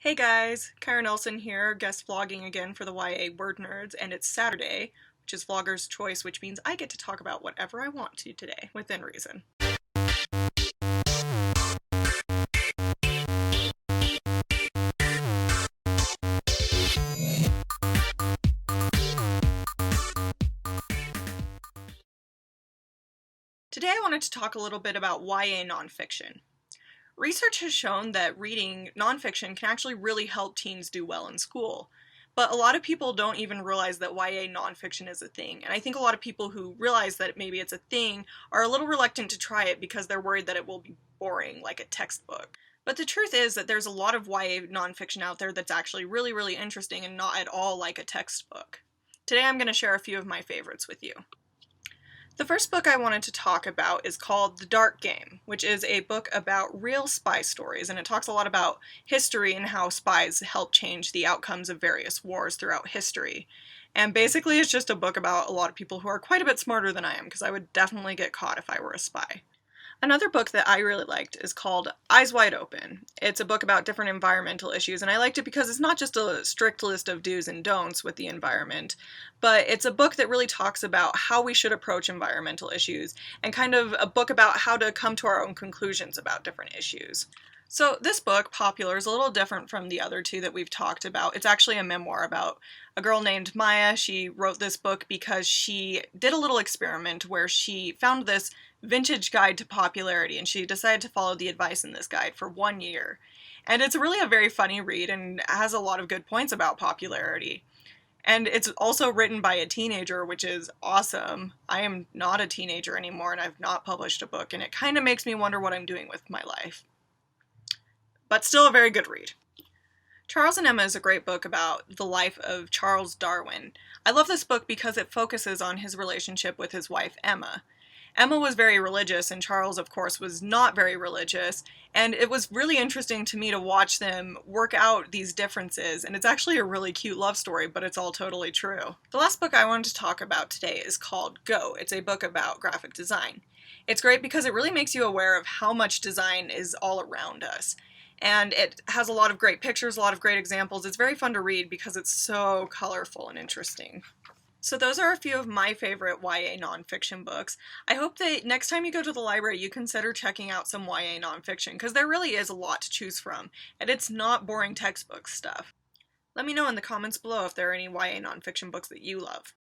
Hey guys, Kyra Nelson here, guest vlogging again for the YA WordNerds, and it's Saturday, which is vlogger's choice, which means I get to talk about whatever I want to today, within reason. Today I wanted to talk a little bit about YA nonfiction. Research has shown that reading nonfiction can actually really help teens do well in school. But a lot of people don't even realize that YA nonfiction is a thing, and I think a lot of people who realize that maybe it's a thing are a little reluctant to try it because they're worried that it will be boring, like a textbook. But the truth is that there's a lot of YA nonfiction out there that's actually really interesting and not at all like a textbook. Today I'm going to share a few of my favorites with you. The first book I wanted to talk about is called The Dark Game, which is a book about real spy stories, and it talks a lot about history and how spies help change the outcomes of various wars throughout history. And basically it's just a book about a lot of people who are quite a bit smarter than I am, because I would definitely get caught if I were a spy. Another book that I really liked is called Eyes Wide Open. It's a book about different environmental issues, and I liked it because it's not just a strict list of do's and don'ts with the environment, but it's a book that really talks about how we should approach environmental issues, and kind of a book about how to come to our own conclusions about different issues. So this book, Popular, is a little different from the other two that we've talked about. It's actually a memoir about a girl named Maya. She wrote this book because she did a little experiment where she found this vintage guide to popularity, and she decided to follow the advice in this guide for 1 year. And it's really a very funny read and has a lot of good points about popularity. And it's also written by a teenager, which is awesome. I am not a teenager anymore, and I've not published a book, and it kind of makes me wonder what I'm doing with my life. But still a very good read. Charles and Emma is a great book about the life of Charles Darwin. I love this book because it focuses on his relationship with his wife, Emma. Emma was very religious, and Charles, of course, was not very religious, and it was really interesting to me to watch them work out these differences, and it's actually a really cute love story, but it's all totally true. The last book I wanted to talk about today is called Go. It's a book about graphic design. It's great because it really makes you aware of how much design is all around us. And it has a lot of great pictures, a lot of great examples. It's very fun to read because it's so colorful and interesting. So those are a few of my favorite YA nonfiction books. I hope that next time you go to the library you consider checking out some YA nonfiction, because there really is a lot to choose from, and it's not boring textbook stuff. Let me know in the comments below if there are any YA nonfiction books that you love.